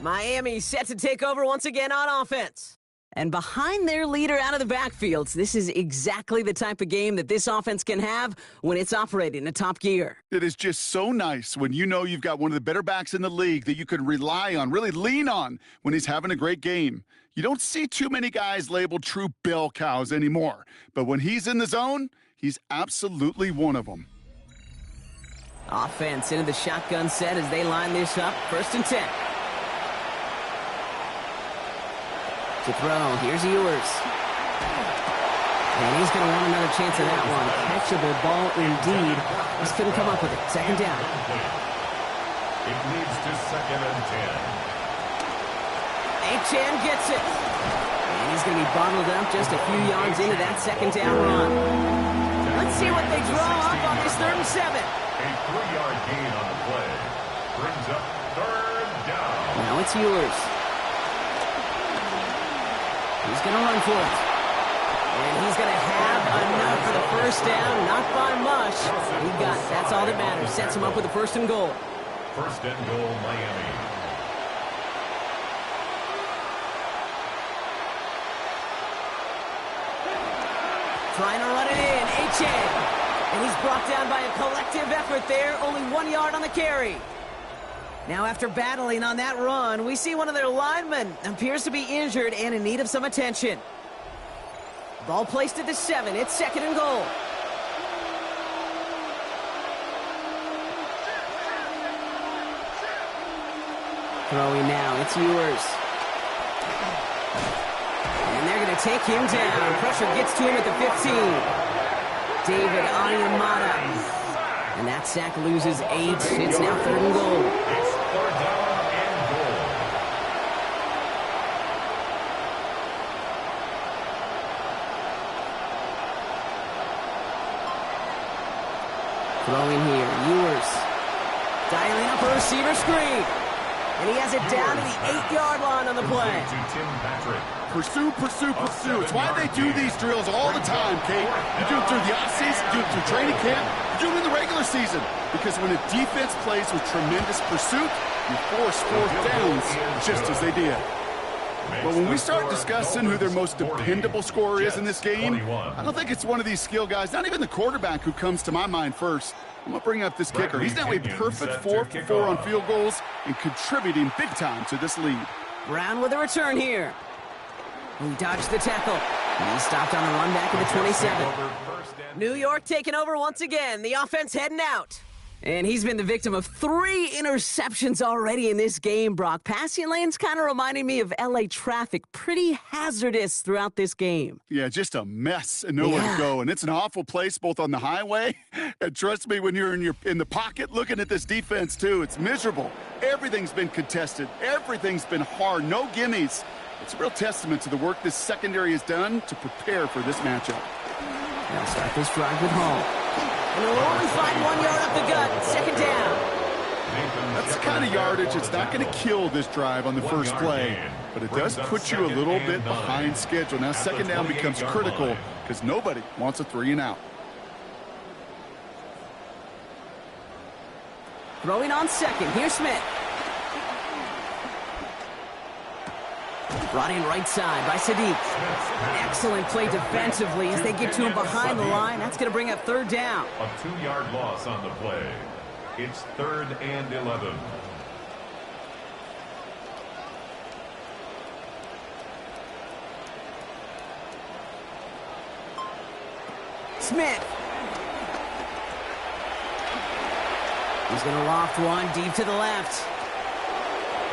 Miami set to take over once again on offense. And behind their leader out of the backfields, this is exactly the type of game that this offense can have when it's operating in top gear. It is just so nice when you know you've got one of the better backs in the league that you can rely on, really lean on when he's having a great game. You don't see too many guys labeled true bell cows anymore. But when he's in the zone, he's absolutely one of them. Offense into the shotgun set as they line this up. 1st and 10. To throw, here's Ewers. And he's going to want another chance at that one. Catchable ball indeed. Just couldn't come up with it. 2nd down. It leads to 2nd and 10. Achan gets it. And he's going to be bottled up just a few yards into that 2nd down run. Let's see what they draw up on this 3rd and 7. A 3-yard gain on the play. Brings up 3rd down. Now it's Ewers. He's going to run for it. And he's going to have enough for the 1st down. Not by much. He got it. That's all that matters. Sets him up with a 1st and goal. 1st and goal, Miami. Trying to run it in. Achan. And he's brought down by a collective effort there. Only 1 yard on the carry. Now, after battling on that run, we see one of their linemen appears to be injured and in need of some attention. Ball placed at the 7. It's 2nd and goal. Throwing now. It's Ewers. And they're going to take him down. Pressure gets to him at the 15. David Onyemata. And that sack loses 8. It's now 3rd and goal. It's 3rd down and goal. Throwing here, Ewers. Dialing up a receiver screen. And he has it down to the 8-yard line on the play. To Tim Patrick. Pursue, pursue, pursue. It's why they do these drills all the time, Kate. You do it through the offseason, you do it through training camp, you do it in the regular season. Because when a defense plays with tremendous pursuit, you force 4th downs just as they did. But when we start discussing who their most dependable scorer is in this game, I don't think it's one of these skill guys, not even the quarterback who comes to my mind first. I'm going to bring up this kicker. He's now a perfect 4 for 4 on field goals and contributing big time to this lead. Brown with a return here. He dodged the tackle. And he stopped on the run back at the 27. New York taking over once again. The offense heading out. And he's been the victim of 3 interceptions already in this game, Brock. Passing lanes kind of reminding me of L.A. traffic. Pretty hazardous throughout this game. Yeah, just a mess and nowhere to go. And it's an awful place both on the highway. And trust me, when you're in the pocket looking at this defense, too, it's miserable. Everything's been contested. Everything's been hard. No gimmies. It's a real testament to the work this secondary has done to prepare for this matchup. Now start this drive with Hall. And they'll only find 1 yard up the gut. 2nd down. That's the kind of yardage it's not going to kill this drive on the first play, but it does put you a little bit behind schedule. Now 2nd down becomes critical because nobody wants a 3 and out. Throwing on 2nd. Here's Smith. Brought in right side by Sadiq. Excellent play defensively as they get to him behind the line. That's going to bring up 3rd down. A 2-yard loss on the play. It's 3rd and 11. Smith. He's going to loft one deep to the left.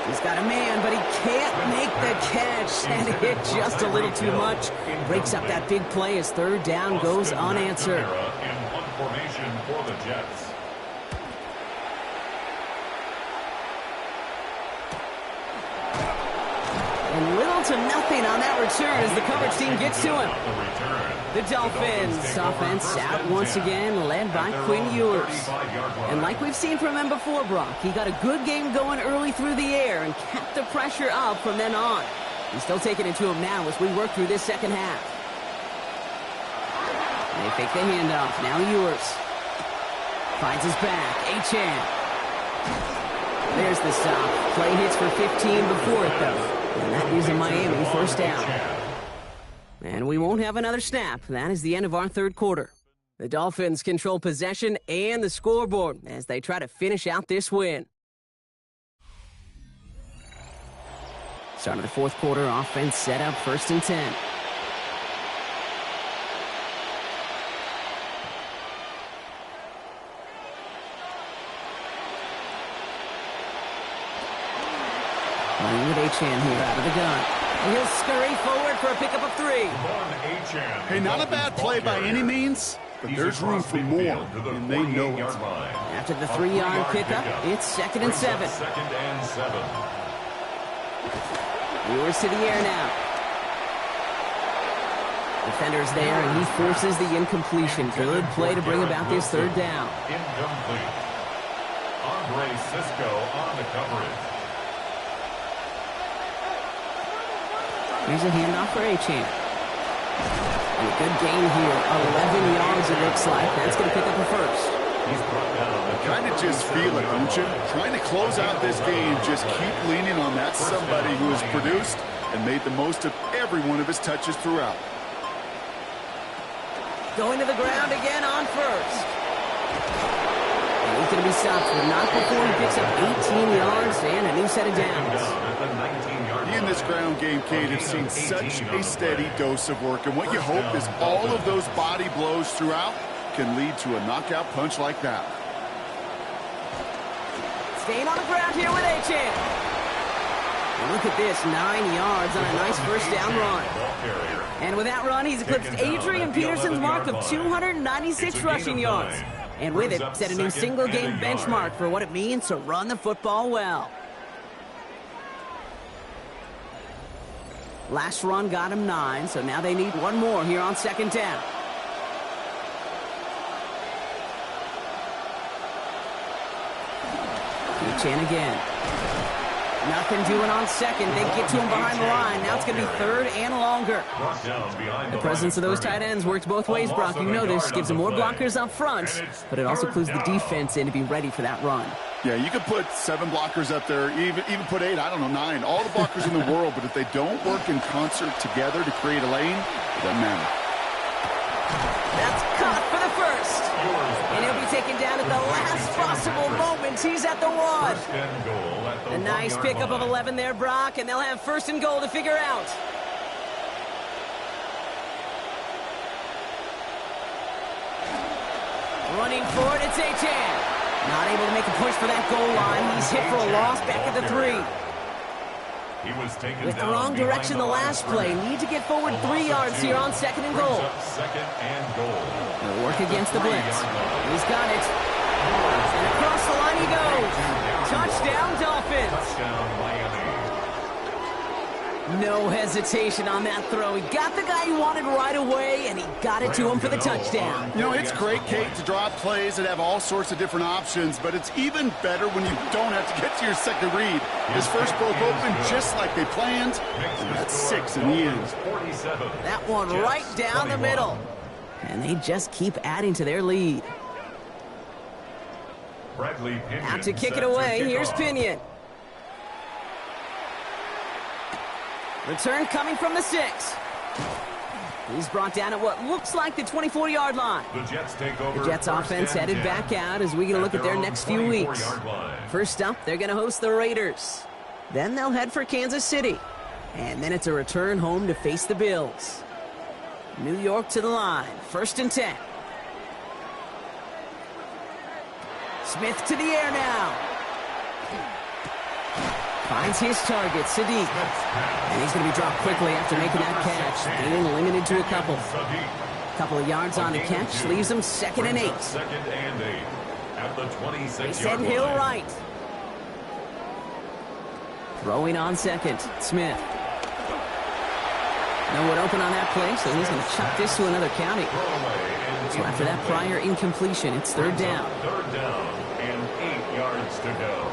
He's got a man, but he can't make the catch. And it hit just a little too much. Breaks up that big play as 3rd down goes unanswered. In punt formation for the Jets. And little to nothing on that return as the coverage team gets to him. The Dolphins offense out once again, led by Quinn Ewers. And like we've seen from him before, Brock, he got a good game going early through the air and kept the pressure up from then on. He's still taking it to him now as we work through this second half. They fake the handoff. Now Ewers finds his back. Achane. There's the stop. Play hits for 15 before it, though. And that is a Miami first down. And we won't have another snap. That is the end of our 3rd quarter. The Dolphins control possession and the scoreboard as they try to finish out this win. Start of the 4th quarter, offense set up 1st and 10. Playing with Achane here out of the gun. And he'll scurry forward for a pickup of 3. Hey, not a bad play by any means, but there's room for more, and they know it. After the 3-yard pickup, it's 2nd and 7. Ewers to the air now. Defender's there, and he forces the incompletion. Good play to bring about this 3rd down. Incomplete. Andre Cisco on the coverage. Here's a handoff for Achane. And a good gain here. 11 yards it looks like. That's going to pick up a 1st. He's brought down the Kind of just feel it, don't you? Trying to close out this game, just keep leaning on that somebody who has produced and made the most of every one of his touches throughout. Going to the ground again on 1st. And he's going to be stopped, but not before he picks up 18 yards and a new set of downs. He and this ground game, Kate, have seen such a steady dose of work, and what you hope is all of those body blows throughout can lead to a knockout punch like that. Staying on the ground here with Achane. And look at this, 9 yards on a nice first down run. And with that run, he's eclipsed Adrian Peterson's mark of 296 rushing yards. And with it, set a new single-game benchmark for what it means to run the football well. Last run got him 9, so now they need one more here on 2nd down. Achane again. Nothing doing on 2nd. They get to him behind the line. Now it's going to be 3rd and longer. The presence of those tight ends works both ways, Brock. You know this. Gives them more blockers up front, but it also clues the defense in to be ready for that run. Yeah, you could put 7 blockers up there, even put 8, I don't know, 9. All the blockers in the world, but if they don't work in concert together to create a lane, it doesn't matter. That's caught for the 1st. And he'll be taken down at the last possible moment. He's at the 1. A nice pickup of 11 there, Brock, and they'll have 1st and goal to figure out. Running forward, it's Achane. Not able to make a push for that goal line. He's hit for a loss back at the 3. He was taken with the down wrong direction the last play. Need to get forward 3 yards here on 2nd and goal. 2nd and goal. They'll work against the blitz. He's got it. And across the line he goes. Touchdown, Dolphins. Touchdown, Miami. No hesitation on that throw. He got the guy he wanted right away, and he got it to him for the touchdown. You know, it's great, Kate, to draw up plays that have all sorts of different options, but it's even better when you don't have to get to your second read. His first broke open just like they planned, and that's 6 in the end. That one right down the middle. And they just keep adding to their lead. Out to kick it away, here's Pinion. Return coming from the 6. He's brought down at what looks like the 24-yard line. The Jets take over. The Jets offense headed back out as we get a look at their next few weeks. First up, they're going to host the Raiders. Then they'll head for Kansas City. And then it's a return home to face the Bills. New York to the line. 1st and 10. Smith to the air now. Finds his target, Sadiq. And he's going to be dropped quickly after making that catch. Being limited to a couple of yards on the catch. Leaves him 2nd and 8. 2nd and 8 at the 26-yard Send line. Hill right. Throwing on 2nd, Smith. No one open on that play, so he's going to chuck this to another county. So after that prior incompletion, it's 3rd down. 3rd down and 8 yards to go.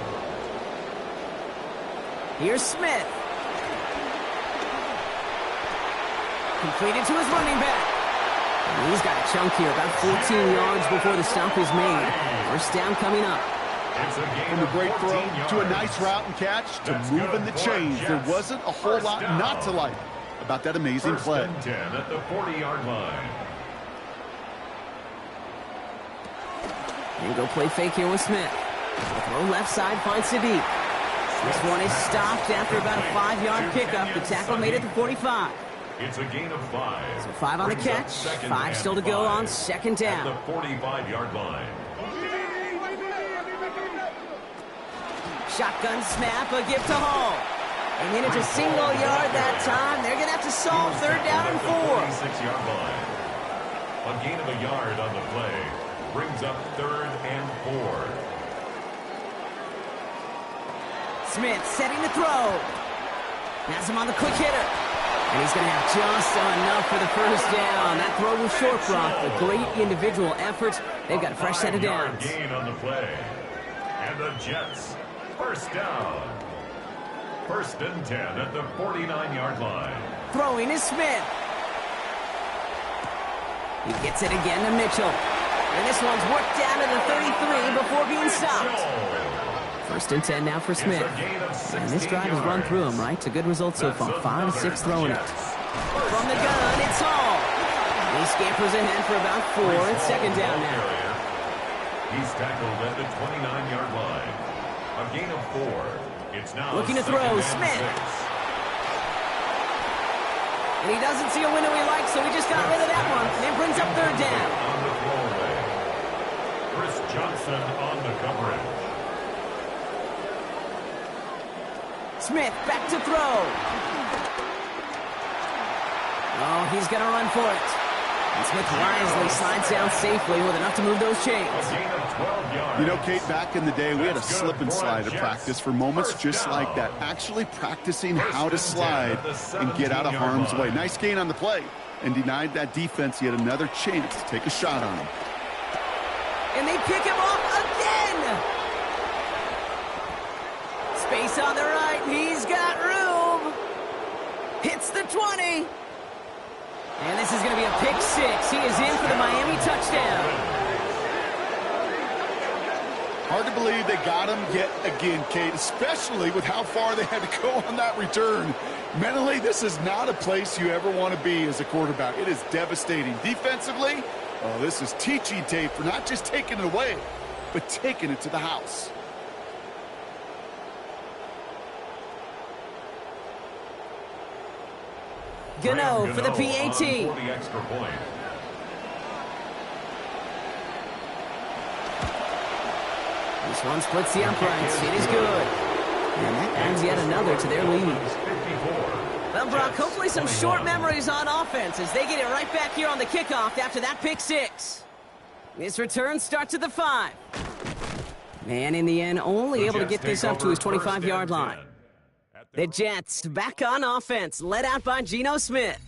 Here's Smith. Completed to his running back. And he's got a chunk here, about 14 yards before the stop is made. 1st down coming up. From a great throw to a nice route and catch to moving the chains. There wasn't a whole lot not to like about that amazing play. 1st and 10 at the 40-yard line. And go play fake here with Smith. Throw left side, finds Sadiq. This one is stopped after about a 5-yard pickup. The tackle made it to 45. It's a gain of 5. So 5 on the catch, 5 still to go on 2nd down. At the 45-yard line. Shotgun snap, a gift to Hall. And then it's a single yard that time. They're going to have to solve 3rd down and 4. 46-yard line. A gain of a yard on the play brings up 3rd and 4. Smith setting the throw. Has him on the quick hitter. And he's going to have just enough for the 1st down. That throw was short, Brock. A great individual effort. They've got a fresh set of downs. Gain on the play. And the Jets, 1st down. 1st and 10 at the 49-yard line. Throwing is Smith. He gets it again to Mitchell. And this one's worked down to the 33 before being stopped. 1st and 10 now for Smith. And this drive has run through him, right? It's a good result so far. 5 of 6 throwing it. From the gun, it's Hall. He scampers ahead for about 4. It's 2nd down now. He's tackled at the 29-yard line. A gain of 4. It's now looking to throw, Smith. And he doesn't see a window he likes, so he just got rid of that one. And it brings up 3rd down. On the throwaway. Chris Johnson on the coverage. Smith back to throw. Oh, he's going to run for it. And Smith wisely slides down safely with enough to move those chains. A gain of 12 yards. You know, Kate, back in the day, we had a slip and slide at practice for moments just like that. Actually practicing how to slide and get out of harm's way. Nice gain on the play. And denied that defense yet another chance to take a shot on him. And they pick him off again. Space on the right. He's got room. Hits the 20. And this is going to be a pick 6. He is in for the Miami touchdown. Hard to believe they got him yet again, Kate, especially with how far they had to go on that return. Mentally, this is not a place you ever want to be as a quarterback. It is devastating. Defensively, oh, this is teaching tape for not just taking it away, but taking it to the house. Gano for the PAT. For the extra point. This one splits the uprights. It is good. And that adds yet another to their lead. Well, Brock, hopefully some short memories on offense as they get it right back here on the kickoff after that pick 6. This return starts at the 5. And in the end, only able to get this up to his 25-yard line. The Jets back on offense, led out by Geno Smith.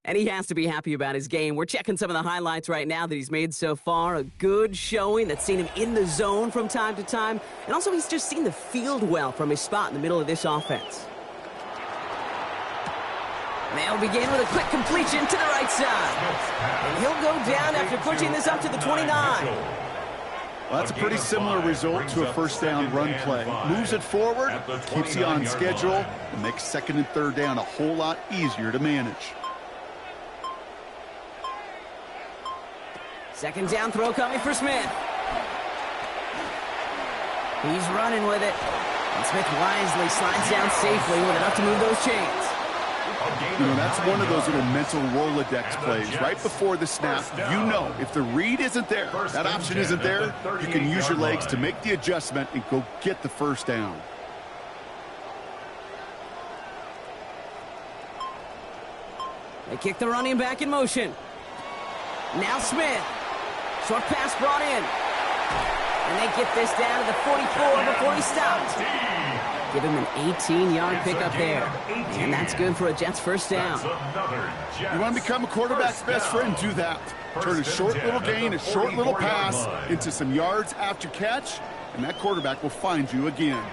And he has to be happy about his game. We're checking some of the highlights right now that he's made so far. A good showing that's seen him in the zone from time to time. And also he's just seen the field well from his spot in the middle of this offense. They'll begin with a quick completion to the right side. And he'll go down after pushing this up to the 29. Well, that's a pretty similar result to a first down run play. Moves it forward, keeps you on schedule, and makes 2nd and 3rd down a whole lot easier to manage. Second down throw coming for Smith. He's running with it. And Smith wisely slides down safely with enough to move those chains. You know, that's one of those little mental Rolodex plays. Right before the snap, you know if the read isn't there, that option isn't there, you can use your legs to make the adjustment and go get the first down. They kick the running back in motion. Now Smith. Short pass brought in. And they get this down to the 44 before he stopped. Give him an 18-yard pickup there. And that's good for a Jets first down. You want to become a quarterback's best friend, do that. Turn a short little gain, a short little pass into some yards after catch, and that quarterback will find you again.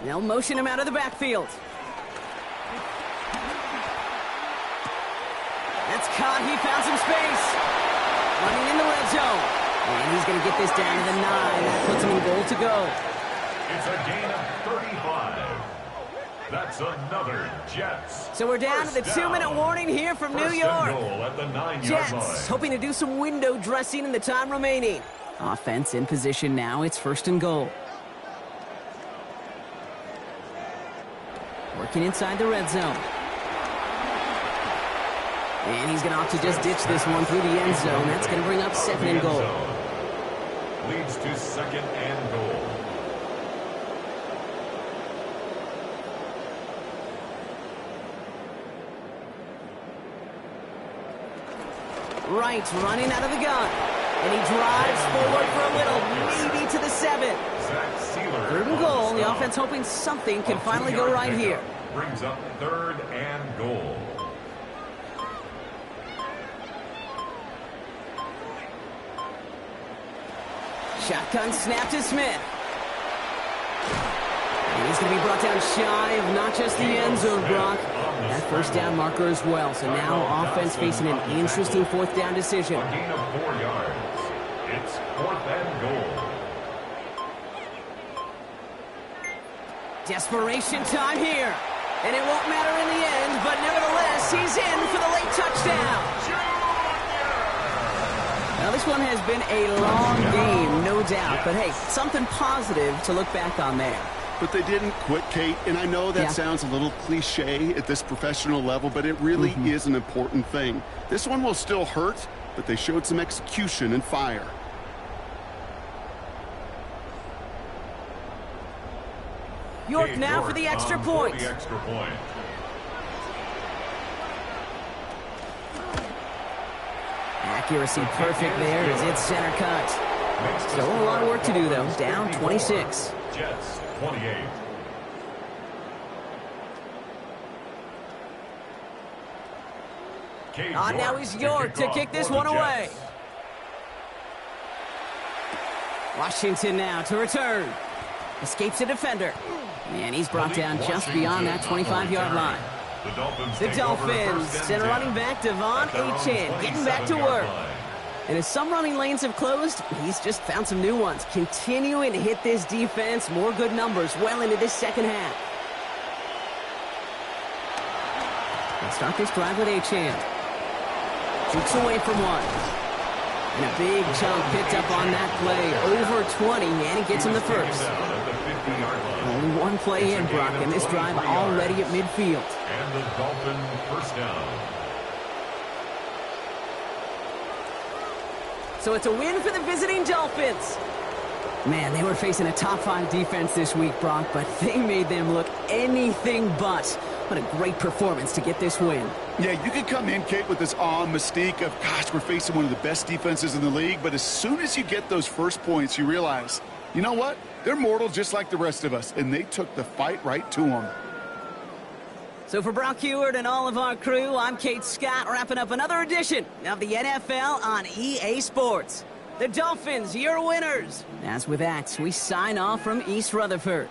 They'll motion him out of the backfield. That's caught. He found some space. Running in the red zone. And he's going to get this down to the 9. That puts him in goal to go. It's a gain of 35. That's another Jets. So we're down to the 2-minute warning here from New York. Goal at the 9-yard Jets line. hoping to do some window dressing in the time remaining. Offense in position now. It's 1st and goal. Working inside the red zone. And he's going to opt to just ditch this one through the end zone. That's going to bring up 2nd and goal. Leads to 2nd and goal. Right, running out of the gun. And he drives forward for a little, maybe to the 7. 3rd and goal. The offense hoping something can finally go right here. Brings up 3rd and goal. Shotgun snap to Smith. And he's going to be brought down shy of not just the end zone, Brock. That first down marker as well. So now offense facing an interesting 4th down decision. A gain of 4 yards. It's 4th and goal. Desperation time here. And it won't matter in the end, but nevertheless, he's in for the late touchdown. Now, this one has been a long game, no doubt. But, hey, something positive to look back on there. But they didn't quit, Kate, and I know that sounds a little cliche at this professional level, but it really is an important thing. This one will still hurt, but they showed some execution and fire. York now for the extra point. Accuracy perfect there as it's center cut. Still a lot of work to do, though. Down 26. Jets, 28. Now he's York to kick this one away. Washington now to return. Escapes a defender. And he's brought down just beyond that 25-yard line. The Dolphins send running back Devon Achane getting back to work. And as some running lanes have closed, he's just found some new ones. Continuing to hit this defense, more good numbers well into this second half. Let's start this drive with Achane. Shoots away from one. And a big chunk picked up on that play. Over 20, and he gets him the first. Only one play in, Brock, and this drive already at midfield. And the Dolphin first down. So it's a win for the visiting Dolphins. Man, they were facing a top-5 defense this week, Brock, but they made them look anything but. What a great performance to get this win. Yeah, you can come in, Kate, with this awe and mystique of, gosh, we're facing one of the best defenses in the league, but as soon as you get those first points, you realize, you know what? They're mortal just like the rest of us, and they took the fight right to them. So for Brock Heward and all of our crew, I'm Kate Scott, wrapping up another edition of the NFL on EA Sports. The Dolphins, your winners. As with that, we sign off from East Rutherford.